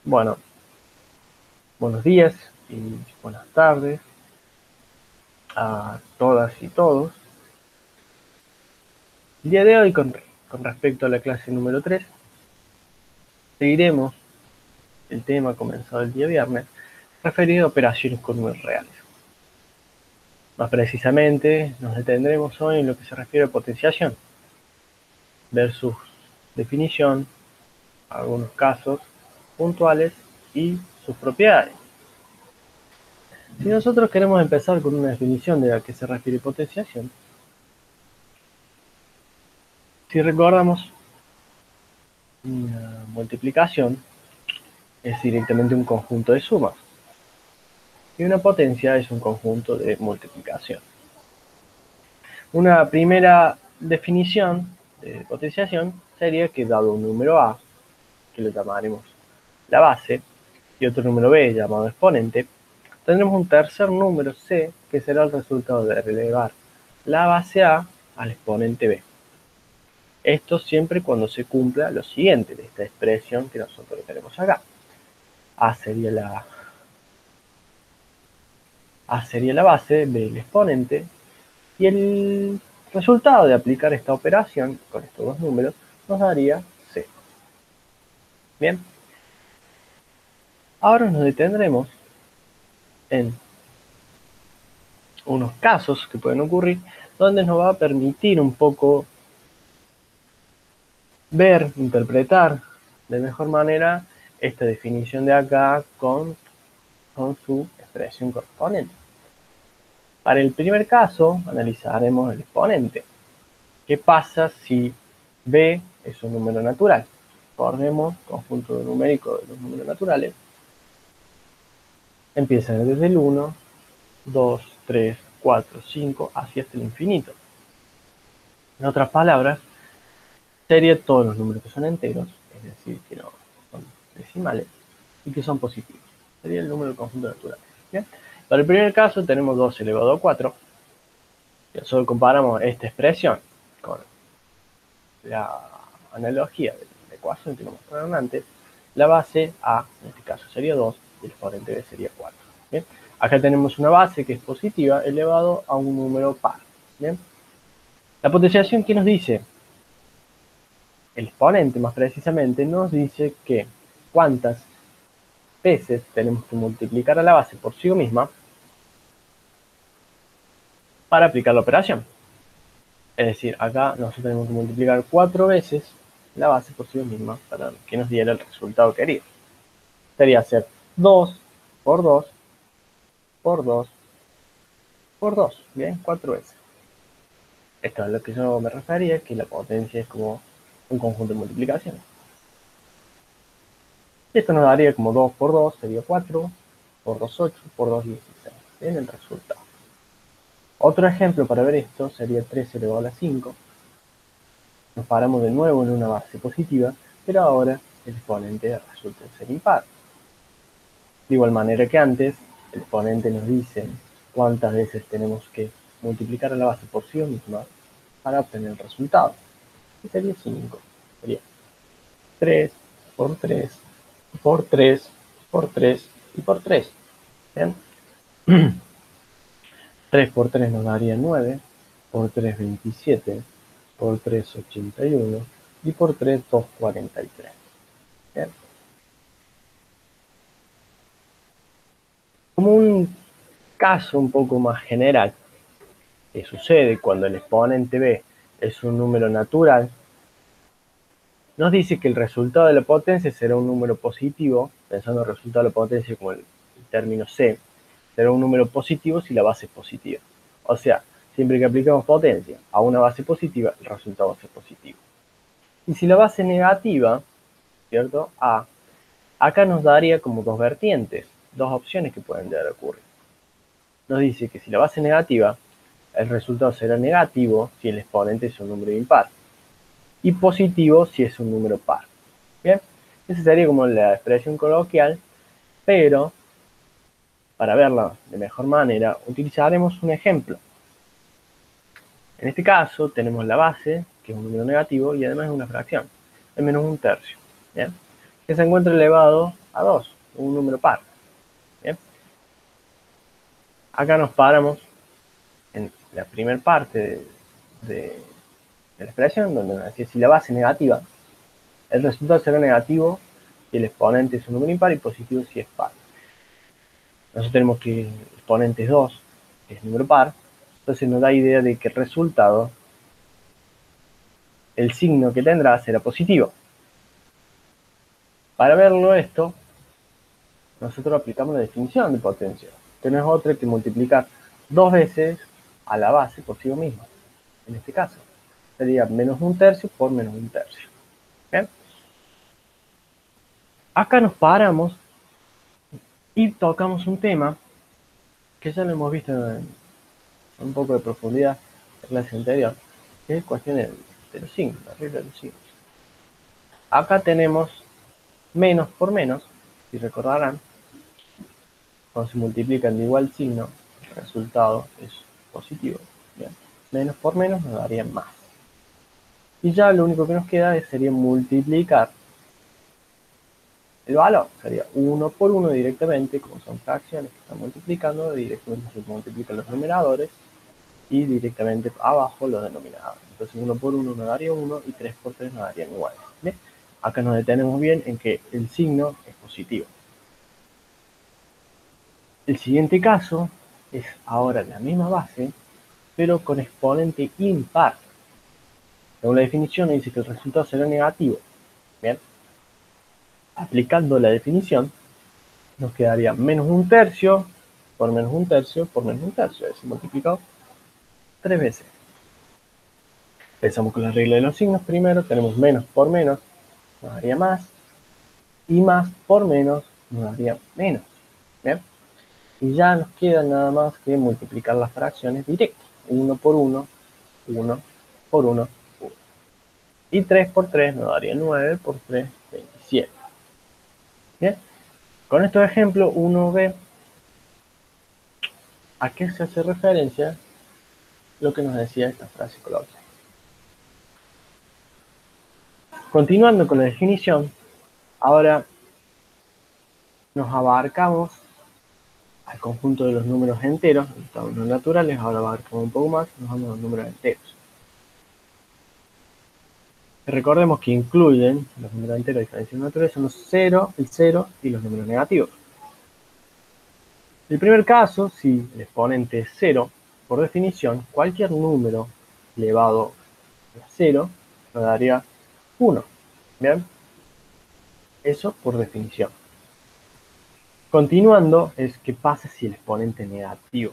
Bueno, buenos días y buenas tardes a todas y todos. El día de hoy, con respecto a la clase número 3, seguiremos el tema comenzado el día viernes, referido a operaciones con números reales. Más precisamente, nos detendremos hoy en lo que se refiere a potenciación, ver su definición, algunos casos puntuales y sus propiedades. Si nosotros queremos empezar con una definición de a qué se refiere potenciación, si recordamos, una multiplicación es directamente un conjunto de sumas y una potencia es un conjunto de multiplicación. Una primera definición de potenciación sería que dado un número A, que lo llamaremos la base, y otro número B llamado exponente, tendremos un tercer número C que será el resultado de relevar la base A al exponente B. Esto siempre cuando se cumpla lo siguiente de esta expresión que nosotros tenemos acá. A sería la base, B el exponente, y el resultado de aplicar esta operación con estos dos números nos daría C. Bien, ahora nos detendremos en unos casos que pueden ocurrir donde nos va a permitir un poco ver, interpretar de mejor manera esta definición de acá con su expresión correspondiente. Para el primer caso analizaremos el exponente. ¿Qué pasa si B es un número natural? Recordemos, conjunto numérico de los números naturales. Empieza desde el 1, 2, 3, 4, 5, así hasta el infinito. En otras palabras, sería todos los números que son enteros, es decir, que no son decimales, y que son positivos. Sería el número del conjunto natural. ¿Bien? Para el primer caso tenemos 2 elevado a 4. Ya solo comparamos esta expresión con la analogía de la ecuación que nos mostraron antes. La base A, en este caso sería 2, y el exponente B sería 4. ¿Bien? Acá tenemos una base que es positiva elevado a un número par. ¿Bien? La potenciación, ¿qué nos dice? El exponente, más precisamente, nos dice que cuántas veces tenemos que multiplicar a la base por sí misma para aplicar la operación. Es decir, acá nosotros tenemos que multiplicar 4 veces la base por sí misma para que nos diera el resultado querido. Sería hacer 2 por 2 por 2 por 2. Bien, 4 veces. Esto es a lo que yo me refería, que la potencia es como un conjunto de multiplicaciones. Y esto nos daría como 2 por 2 sería 4, por 2 8, por 2 16. Bien, el resultado. Otro ejemplo para ver esto sería 3 elevado a la 5. Nos paramos de nuevo en una base positiva, pero ahora el exponente resulta ser impar. De igual manera que antes, el exponente nos dice cuántas veces tenemos que multiplicar a la base por sí misma para obtener el resultado. Y sería 5. Sería 3 por 3 por 3 por 3 y por 3. ¿Bien? 3 por 3 nos daría 9, por 3 27, por 3 81 y por 3 243. Bien. Como un caso un poco más general, que sucede cuando el exponente B es un número natural, nos dice que el resultado de la potencia será un número positivo, pensando en el resultado de la potencia como el término C, será un número positivo si la base es positiva. O sea, siempre que aplicamos potencia a una base positiva, el resultado va a ser positivo. Y si la base es negativa, ¿cierto? A, acá nos daría como dos vertientes, dos opciones que pueden llegar a ocurrir. Nos dice que si la base es negativa, el resultado será negativo si el exponente es un número impar y positivo si es un número par. Bien, esa sería como la expresión coloquial, pero para verla de mejor manera utilizaremos un ejemplo. En este caso tenemos la base, que es un número negativo y además es una fracción, es menos un tercio, ¿bien? Que se encuentra elevado a 2, un número par. ¿Bien? Acá nos paramos en la primera parte de la expresión, donde nos decía si la base es negativa, el resultado será negativo si el exponente es un número impar y positivo si es par. Nosotros tenemos que el exponente es 2, que es número par, entonces nos da idea de que el resultado, el signo que tendrá será positivo. Para verlo esto, nosotros aplicamos la definición de potencia, que no es otra que multiplicar 2 veces a la base por sí misma. En este caso, sería menos un tercio por menos un tercio. ¿Bien? Acá nos paramos y tocamos un tema que ya lo hemos visto en un poco de profundidad en la clase anterior, que es cuestión de los signos, la regla de los signos. Acá tenemos menos por menos, si recordarán, cuando se multiplican de igual signo, el resultado es positivo. Bien. Menos por menos nos daría más. Y ya lo único que nos queda sería multiplicar el valor. Sería 1 por 1 directamente, como son fracciones que están multiplicando, directamente se multiplican los numeradores y directamente abajo los denominadores. Entonces 1 por 1 nos daría 1 y 3 por 3 nos daría 9. ¿Bien? Acá nos detenemos bien en que el signo es positivo. El siguiente caso es ahora la misma base, pero con exponente impar. Según la definición dice que el resultado será negativo. Bien, aplicando la definición nos quedaría menos un tercio por menos un tercio por menos un tercio, es decir, multiplicado 3 veces. Empezamos con la regla de los signos primero, tenemos menos por menos, nos daría más, y más por menos nos daría menos. ¿Bien? Y ya nos queda nada más que multiplicar las fracciones directas. 1 por 1, 1 por 1, 1. Y 3 por 3 nos daría 9 por 3, 27. ¿Bien? Con estos ejemplos uno ve a qué se hace referencia lo que nos decía esta frase coloquial. Continuando con la definición, ahora nos abarcamos al conjunto de los números enteros, los naturales, ahora abarcamos un poco más, nos vamos a los números enteros. Recordemos que incluyen los números enteros de diferencias naturales, son los 0, el 0 y los números negativos. El primer caso, si el exponente es 0, por definición, cualquier número elevado a 0 nos daría 1. ¿Bien? Eso por definición. Continuando, es qué pasa si el exponente es negativo.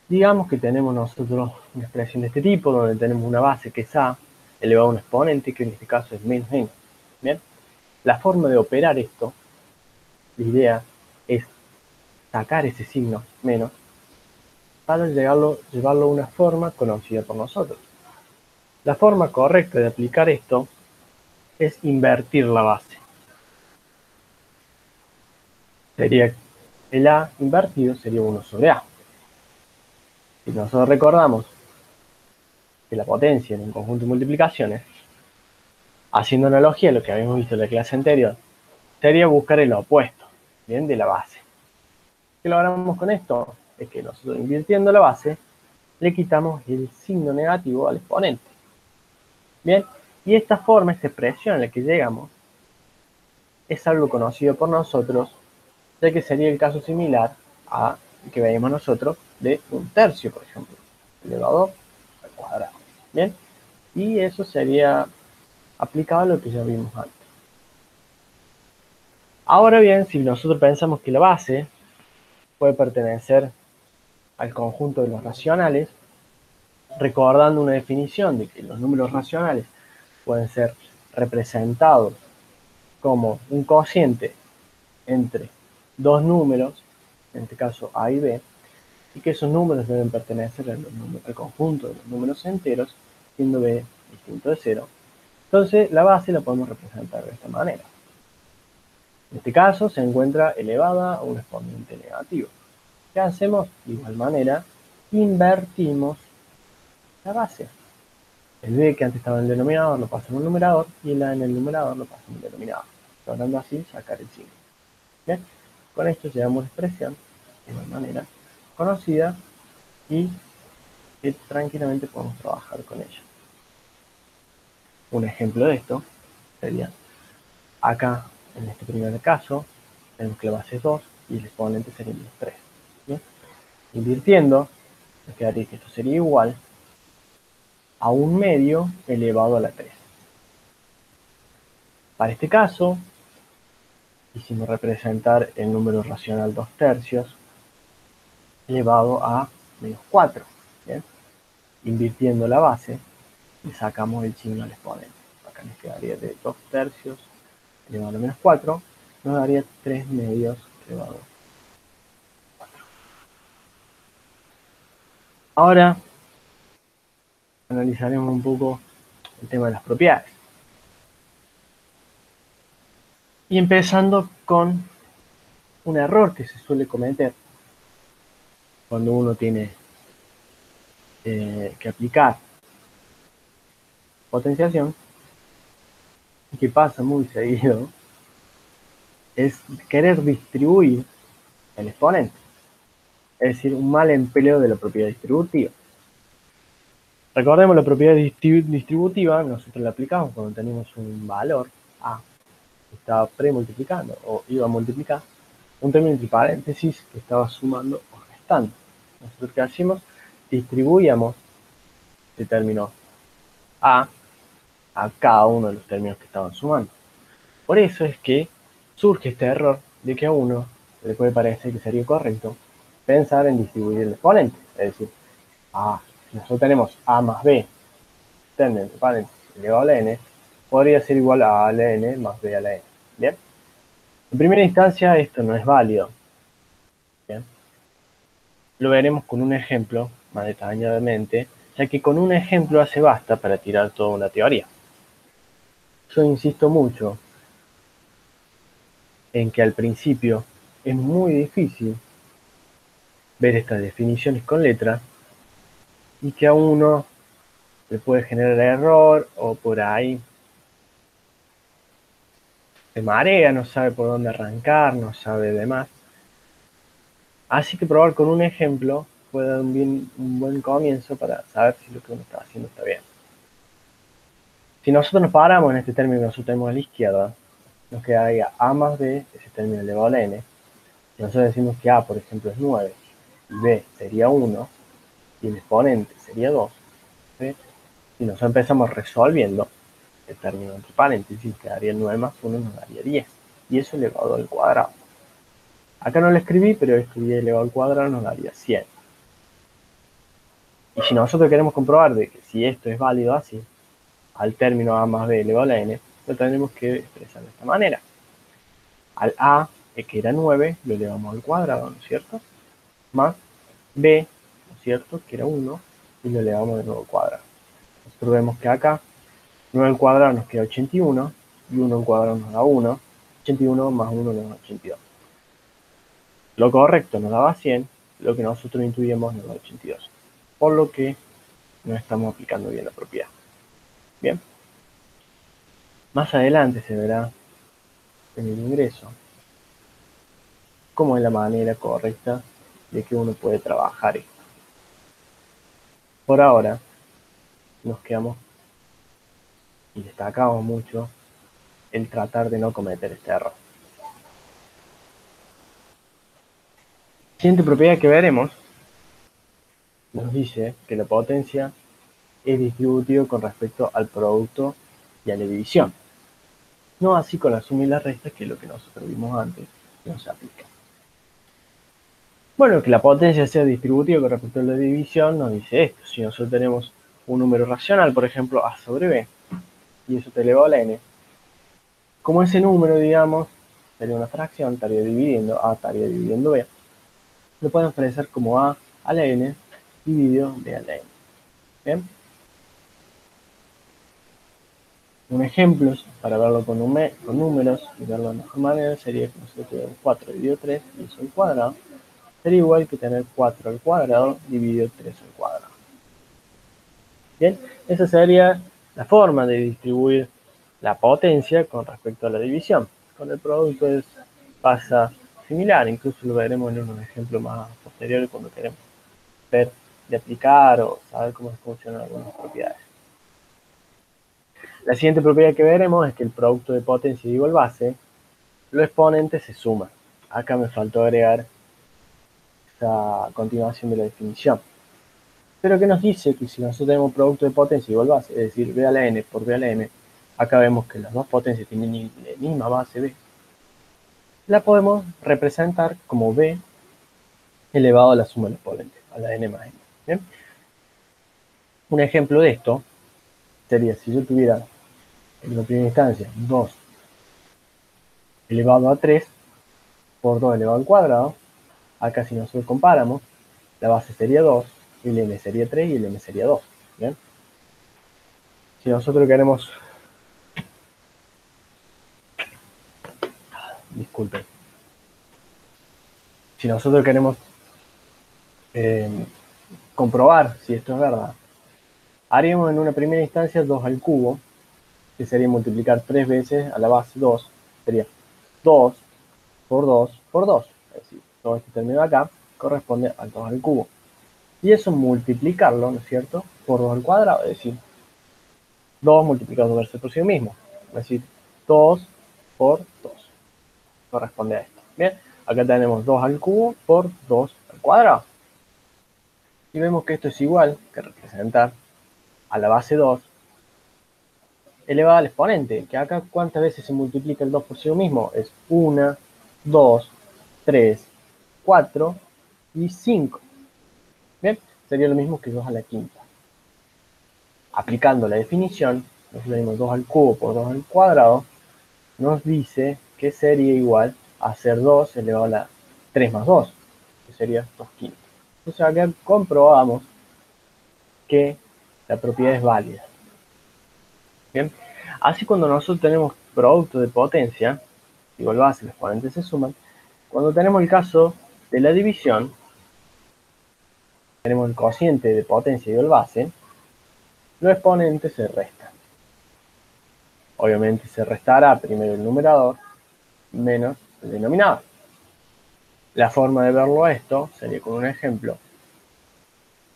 Digamos que tenemos nosotros una expresión de este tipo, donde tenemos una base que es A, elevado a un exponente, que en este caso es menos n. ¿Bien? La forma de operar esto, la idea es sacar ese signo menos para llevarlo a una forma conocida por nosotros. La forma correcta de aplicar esto es invertir la base. Sería el A invertido sería 1 sobre A. Si nosotros recordamos que la potencia en un conjunto de multiplicaciones, haciendo analogía a lo que habíamos visto en la clase anterior, sería buscar el opuesto, ¿bien? De la base. ¿Qué logramos con esto? Es que nosotros invirtiendo la base, le quitamos el signo negativo al exponente. Bien, y esta forma, esta expresión a la que llegamos, es algo conocido por nosotros, ya que sería el caso similar a que veíamos nosotros de un tercio, por ejemplo, elevado al cuadrado. Bien, y eso sería aplicado a lo que ya vimos antes. Ahora bien, si nosotros pensamos que la base puede pertenecer al conjunto de los racionales, recordando una definición de que los números racionales pueden ser representados como un cociente entre dos números, en este caso A y B, y que esos números deben pertenecer al conjunto de los números enteros, siendo B distinto de 0. Entonces la base la podemos representar de esta manera. En este caso se encuentra elevada a un exponente negativo. ¿Qué hacemos? De igual manera, invertimos la base. El B que antes estaba en el denominador lo pasa en un numerador y el A en el numerador lo pasa en el denominador. logrando así sacar el signo. Bien, con esto llegamos a una expresión de una manera conocida y que tranquilamente podemos trabajar con ella. Un ejemplo de esto sería acá, en este primer caso, tenemos que la base es 2 y el exponente sería menos 3. ¿Bien? Invirtiendo, nos quedaría que esto sería igual a 1/2 elevado a la 3. Para este caso, quisimos representar el número racional 2/3 elevado a menos 4. ¿Bien? Invirtiendo la base, le sacamos el signo al exponente. Acá nos quedaría de 2/3 elevado a menos 4, nos daría 3/2 elevado a 4. Ahora analizaremos un poco el tema de las propiedades. Y empezando con un error que se suele cometer cuando uno tiene que aplicar potenciación, y que pasa muy seguido, es querer distribuir el exponente. Es decir, un mal empleo de la propiedad distributiva. Recordemos la propiedad distributiva, nosotros la aplicamos cuando tenemos un valor A que estaba premultiplicando o iba a multiplicar un término entre paréntesis que estaba sumando o restando. Nosotros, ¿qué hacemos? Distribuíamos este término A cada uno de los términos que estaban sumando. Por eso es que surge este error de que a uno le puede parecer que sería correcto pensar en distribuir el exponente. Es decir, si nosotros tenemos A más B, término entre paréntesis elevado a la n, podría ser igual a la n más b a la n. ¿Bien? En primera instancia esto no es válido. ¿Bien? Lo veremos con un ejemplo más detalladamente, ya que con un ejemplo hace basta para tirar toda una teoría. Yo insisto mucho en que al principio es muy difícil ver estas definiciones con letras y que a uno le puede generar error o por ahí se marea, no sabe por dónde arrancar, no sabe demás. Así que probar con un ejemplo puede dar un buen comienzo para saber si lo que uno está haciendo está bien. Si nosotros nos paramos en este término que nosotros tenemos a la izquierda, nos quedaría A más B, ese término elevado a la n. Si nosotros decimos que A, por ejemplo, es 9 y B sería 1 y el exponente sería 2, ¿sí? Si nosotros empezamos resolviendo el término entre paréntesis, quedaría 9 más 1 nos daría 10. Y eso elevado al cuadrado. Acá no lo escribí, pero escribí elevado al cuadrado nos daría 100. Y si nosotros queremos comprobar de que si esto es válido así, al término A más B elevado a la n, lo tendremos que expresar de esta manera. Al A, que era 9, lo elevamos al cuadrado, ¿no es cierto? Más B, ¿no es cierto? Que era 1, y lo elevamos de nuevo al cuadrado. Nosotros vemos que acá 9 al cuadrado nos queda 81, y 1 al cuadrado nos da 1, 81 más 1 nos da 82. Lo correcto nos daba 100, lo que nosotros intuíamos nos da 82. Por lo que no estamos aplicando bien la propiedad. Bien. Más adelante se verá en el ingreso cómo es la manera correcta de que uno puede trabajar esto. Por ahora nos quedamos y destacamos mucho el tratar de no cometer este error. La siguiente propiedad que veremos nos dice que la potencia es distributiva con respecto al producto y a la división. No así con la suma y la resta, que es lo que nosotros vimos antes, que no se aplica. Bueno, que la potencia sea distributiva con respecto a la división nos dice esto. Si nosotros tenemos un número racional, por ejemplo, a sobre b, y eso te elevado a la n, como ese número, digamos, sería una fracción, estaría dividiendo a, estaría dividiendo b, lo podemos expresar como a la n dividido b a la n. ¿Bien? Un ejemplo para verlo con números y verlo de mejor manera sería que nosotros tenemos 4 dividido 3 y eso al cuadrado. Sería igual que tener 4 al cuadrado dividido 3 al cuadrado. Bien, esa sería la forma de distribuir la potencia con respecto a la división. Con el producto pasa similar, incluso lo veremos en un ejemplo más posterior cuando queremos ver de aplicar o saber cómo funcionan algunas propiedades. La siguiente propiedad que veremos es que el producto de potencia igual base, los exponentes se suman. Acá me faltó agregar esta continuación de la definición. Pero que nos dice que si nosotros tenemos producto de potencia igual base, es decir, B a la n por B a la m, acá vemos que las dos potencias tienen la misma base B, la podemos representar como B elevado a la suma del exponente, a la n más n. ¿Bien? Un ejemplo de esto sería si yo tuviera en la primera instancia 2 elevado a 3 por 2 elevado al cuadrado. Acá si nosotros comparamos, la base sería 2, el m sería 3 y el m sería 2. ¿Bien? Si nosotros queremos... Disculpen. Si nosotros queremos comprobar si esto es verdad, haríamos en una primera instancia 2 al cubo, que sería multiplicar 3 veces a la base 2, sería 2 por 2 por 2, es decir, todo este término de acá corresponde al 2 al cubo. Y eso multiplicarlo, ¿no es cierto?, por 2 al cuadrado, es decir, 2 multiplicado versus por sí mismo, es decir, 2 por 2, corresponde a esto. Bien, acá tenemos 2 al cubo por 2 al cuadrado. Y vemos que esto es igual que representar a la base 2 elevada al exponente, que acá cuántas veces se multiplica el 2 por sí mismo, es 1, 2, 3, 4 y 5. Bien, sería lo mismo que 2 a la quinta. Aplicando la definición, nos tenemos 2 al cubo por 2 al cuadrado, nos dice que sería igual a hacer 2 elevado a la 3 más 2, que sería 2 quintos. Entonces acá comprobamos que la propiedad es válida. Bien, así cuando nosotros tenemos producto de potencia, igual base, los exponentes se suman, cuando tenemos el caso de la división, tenemos el cociente de potencia igual base, los exponentes se restan. Obviamente se restará primero el numerador menos el denominador. La forma de verlo esto sería con un ejemplo.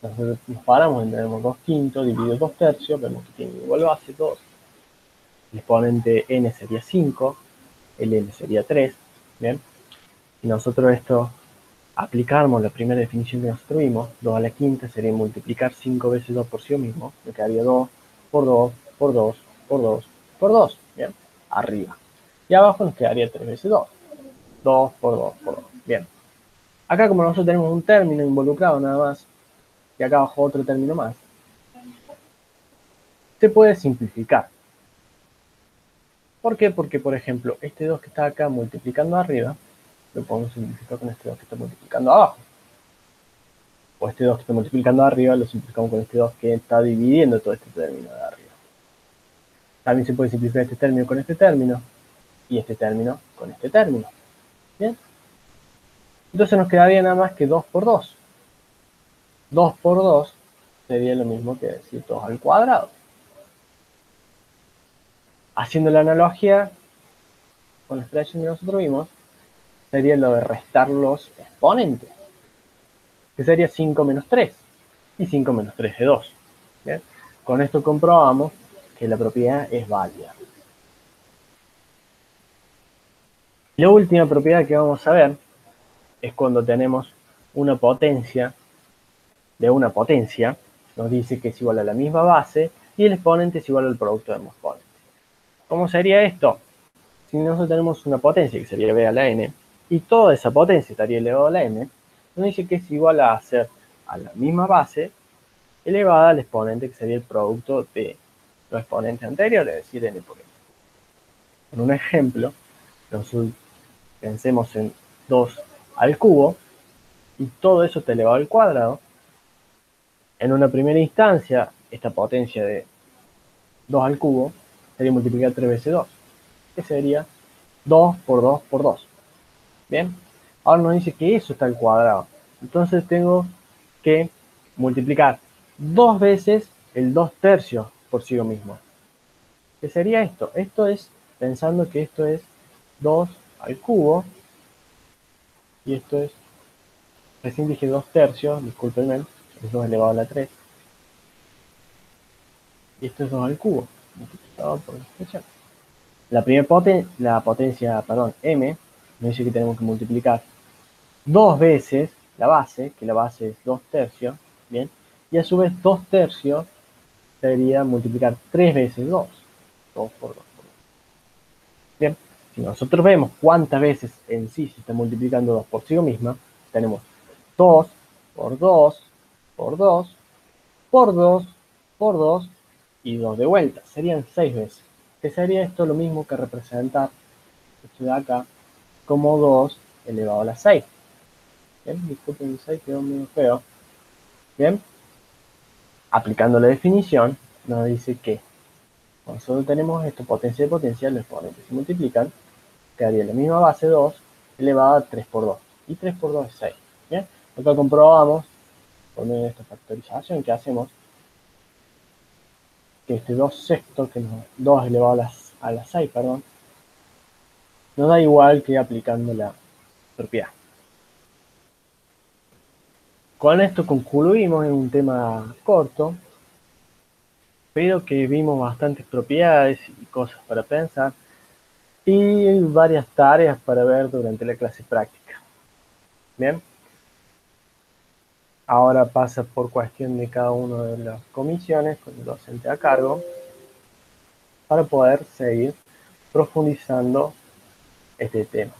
Nosotros nos paramos y tenemos 2 quintos dividido 2 tercios, vemos que tiene igual base 2. El exponente n sería 5, el n sería 3. Bien, si nosotros esto aplicamos la primera definición que nosotros vimos, 2 a la quinta sería multiplicar 5 veces 2 por sí mismo, me quedaría 2 por 2 por 2 por 2 por 2, bien, arriba. Y abajo nos quedaría 3 veces 2, 2 por 2 por 2, bien. Acá como nosotros tenemos un término involucrado nada más, y acá abajo otro término más, se puede simplificar. ¿Por qué? Porque, por ejemplo, este 2 que está acá multiplicando arriba, lo podemos simplificar con este 2 que está multiplicando abajo. O este 2 que está multiplicando arriba lo simplificamos con este 2 que está dividiendo todo este término de arriba. También se puede simplificar este término con este término y este término con este término. ¿Bien? Entonces nos quedaría nada más que 2 por 2. 2 por 2 sería lo mismo que decir 2 al cuadrado. Haciendo la analogía con la expresión que nosotros vimos, sería lo de restar los exponentes, que sería 5 menos 3, y 5 menos 3 es 2. ¿Bien? Con esto comprobamos que la propiedad es válida. La última propiedad que vamos a ver es cuando tenemos una potencia de una potencia, nos dice que es igual a la misma base y el exponente es igual al producto de ambos exponentes. ¿Cómo sería esto? Si nosotros tenemos una potencia que sería b a la n y toda esa potencia estaría elevada a la n, nos dice que es igual a hacer a la misma base elevada al exponente que sería el producto de los exponentes anteriores, es decir, n por n. En un ejemplo, nosotros pensemos en 2 al cubo y todo eso está elevado al cuadrado. En una primera instancia, esta potencia de 2 al cubo sería multiplicar 3 veces 2, que sería 2 por 2 por 2. Bien, ahora nos dice que eso está al cuadrado. Entonces tengo que multiplicar 2 veces el 2 tercios por sí mismo. ¿Qué sería esto? Esto es pensando que esto es 2 al cubo, y esto es, recién dije 2 tercios, discúlpenme, es 2 elevado a la 3, y esto es 2 al cubo, multiplicado por la expresión. La potencia, perdón, m, nos dice que tenemos que multiplicar 2 veces la base, que la base es 2 tercios, ¿bien? Y a su vez 2 tercios sería multiplicar 3 veces 2, 2 por 2. Bien, si nosotros vemos cuántas veces en sí se está multiplicando 2 por sí misma, tenemos 2 por 2 por 2 por 2 por 2 y 2 de vuelta. Serían 6 veces. Que sería esto lo mismo que representar esto de acá como 2 elevado a la 6. Bien, disculpen, el 6 quedó medio feo. Bien, aplicando la definición, nos dice que cuando nosotros tenemos esto, potencia de potencia, los exponentes se multiplican, quedaría la misma base 2 elevada a 3 por 2. Y 3 por 2 es 6. ¿Bien? Acá comprobamos, por medio de esta factorización que hacemos, que este 2 sextos, que nos, 2 elevado a la 6, perdón, nos da igual que aplicando la propiedad. Con esto concluimos en un tema corto, pero que vimos bastantes propiedades y cosas para pensar y varias tareas para ver durante la clase práctica. Bien, ahora pasa por cuestión de cada una de las comisiones con el docente a cargo para poder seguir profundizando este tema.